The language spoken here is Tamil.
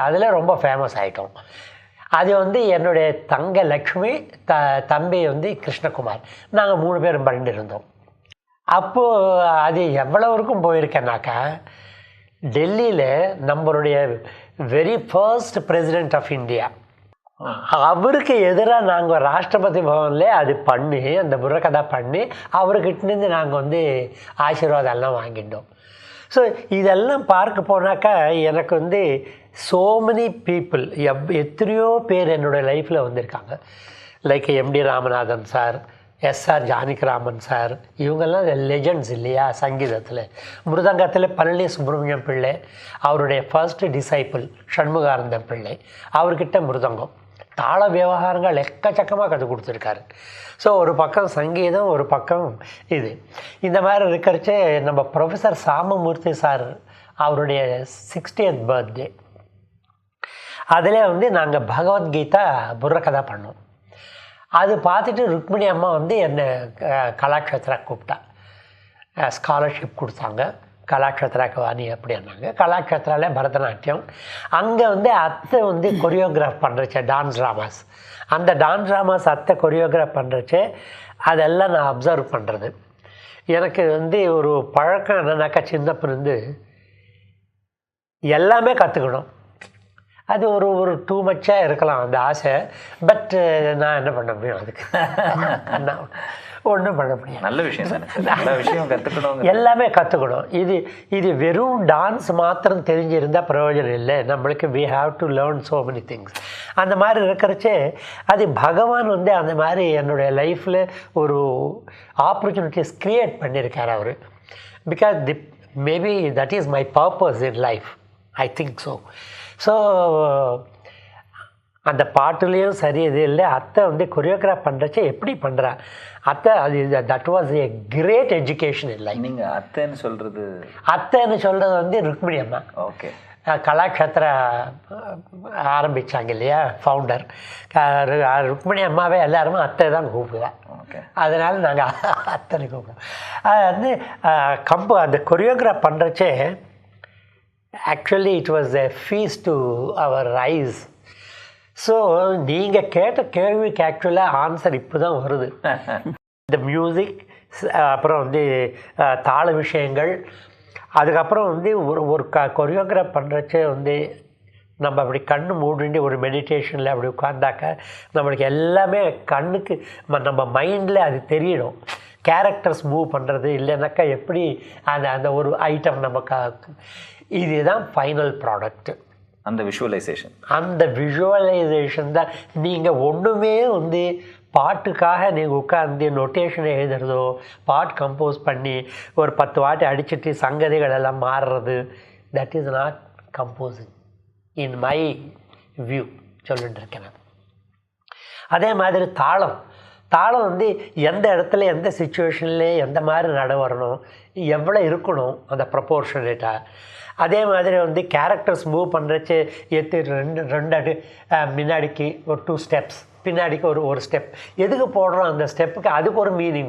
அதில் ரொம்ப ஃபேமஸ் ஆகிட்டோம். அது வந்து என்னுடைய தங்க லக்ஷ்மி, தம்பி வந்து கிருஷ்ணகுமார், நாங்கள் 3 பேரும் பண்ணிருந்தோம். அப்போது அது எவ்வளவுக்கும் போயிருக்கேன்னாக்கா, டெல்லியில் நம்மளுடைய very first president of India, அவருக்கு எதிராக நாங்கள் ராஷ்டிரபதி பவன்லே அது பண்ணி, அந்த புரக்கதா பண்ணி அவர்கிட்டேருந்து நாங்கள் வந்து ஆசீர்வாதம் எல்லாம் வாங்கிட்டோம். ஸோ இதெல்லாம் பார்க்க போனாக்கா எனக்கு வந்து ஸோ மெனி பீப்புள், எத்தனையோ பேர் என்னோடய லைஃப்பில் வந்திருக்காங்க. Like MD Ramanathan sir, SR Janakiraman sir, இவங்கெல்லாம் லெஜண்ட்ஸ் இல்லையா சங்கீதத்தில். மிருதங்கத்தில் பழனி சுப்பிரமணியம் பிள்ளை, அவருடைய ஃபர்ஸ்ட் டிசைபிள் சண்முகானந்தம் பிள்ளை, அவர்கிட்ட மிருதங்கம் தாள விவகாரங்கள் எக்கச்சக்கமாக கற்றுக் கொடுத்துருக்காரு. ஸோ ஒரு பக்கம் சங்கீதம், ஒரு பக்கம் இது. இந்த மாதிரி இருக்கிறச்சே நம்ம ப்ரொஃபஸர் சாமமூர்த்தி சார் அவருடைய 60th பர்த்டே, அதில் வந்து நாங்கள் பகவத்கீதா புர்ரகதா பண்ணோம். அது பார்த்துட்டு ருக்மிணி அம்மா வந்து என்னை கலாக்ஷேத்ரா கூப்பிட்டா, ஸ்காலர்ஷிப் கொடுத்தாங்க. கலாக்ஷேத்ராக்கு வாணி அப்படின்னாங்க. கலாக்ஷேத்ராவில் பரதநாட்டியம். அங்கே வந்து அத்தை வந்து கொரியோகிராஃப் பண்ணுறச்சே டான்ஸ் ட்ராமாஸ், அந்த டான்ஸ் ட்ராமாஸ் அத்தை கொரியோகிராஃப் பண்ணுறச்சே அதெல்லாம் நான் அப்சர்வ் பண்ணுறது. எனக்கு வந்து ஒரு பழக்கம் என்னன்னாக்கா, சின்னப்பிருந்து எல்லாமே கற்றுக்கணும். அது ஒரு டூ மச்சாக இருக்கலாம் அந்த ஆசை. பட் நான் என்ன பண்ண முடியும், அதுக்கு நான் ஒன்றும் பண்ண முடியாது. நல்ல விஷயம் தானே, நல்ல விஷயம் கற்றுக்கணும், எல்லாமே கற்றுக்கணும். இது வெறும் டான்ஸ் மாத்திரம் தெரிஞ்சிருந்தால் பிரயோஜனம் இல்லை. நம்மளுக்கு we have to learn so many things. அந்த மாதிரி இருக்கிறச்சே அது பகவான் வந்து அந்த மாதிரி என்னுடைய லைஃப்பில் ஒரு ஆப்பர்ச்சுனிட்டிஸ் க்ரியேட் பண்ணியிருக்கார் அவர். Because maybe that is my purpose in life, I think so. So அந்த பாட்டுலேயும் சரி இது இல்லை. அத்தை வந்து கொரியோகிராஃப் பண்ணுறச்சே எப்படி பண்ணுறா அத்தை, அது that was a great education in life. நீங்கள் அத்தைன்னு சொல்கிறது வந்து ருக்மிணி அம்மா. ஓகே. கலாக்ஷேத்ரா ஆரம்பித்தாங்க இல்லையா ஃபவுண்டர், ருக்மிணி அம்மாவே எல்லாருமே அத்தை தான் கூப்பிடுவேன். ஓகே. அதனால் நாங்கள் அத்தனை கூப்பிடுவோம். அது வந்து அந்த கொரியோகிராஃப் பண்ணுறச்சே actually it was a feast to our eyes. So நீங்கள் கேட்ட கேள்விக்கு ஆக்சுவலாக ஆன்சர் இப்போ தான் வருது. இந்த மியூசிக், அப்புறம் வந்து தாள விஷயங்கள், அதுக்கப்புறம் வந்து ஒரு கொரியோகிராஃப் பண்ணுறச்சே வந்து நம்ம அப்படி கண்ணு மூடிண்டு ஒரு மெடிடேஷனில் அப்படி உட்காந்தாக்க நம்மளுக்கு எல்லாமே கண்ணுக்கு நம்ம மைண்டில் அது தெரியணும். கேரக்டர்ஸ் மூவ் பண்ணுறது இல்லைனாக்கா எப்படி அந்த ஒரு ஐட்டம் நம்ம இதுதான் ஃபைனல் ப்ராடக்ட்டு. அந்த விஷுவலைசேஷன் தான். நீங்கள் ஒன்றுமே வந்து பாட்டுக்காக நீங்கள் உட்காந்து நொட்டேஷன் எழுதுறதோ, பாட்டு கம்போஸ் பண்ணி ஒரு 10 வாட்டி அடிச்சுட்டு சங்கதிகள் எல்லாம் மாறுறது, that is not composing in my view சொல்லிட்டுருக்கேன் நான். அதே மாதிரி தாளம் வந்து எந்த இடத்துல எந்த சுச்சுவேஷன்லே எந்த மாதிரி நட வரணும், எவ்வளோ இருக்கணும் அந்த ப்ரப்போர்ஷனேட்டாக. அதே மாதிரி வந்து கேரக்டர்ஸ் மூவ் பண்ணுறச்சு ரெண்டு அடி முன்னாடிக்கு ஒரு 2 ஸ்டெப்ஸ், பின்னாடிக்கு ஒரு ஸ்டெப், எதுக்கு போடுறோம் அந்த ஸ்டெப்புக்கு அதுக்கு ஒரு மீனிங்.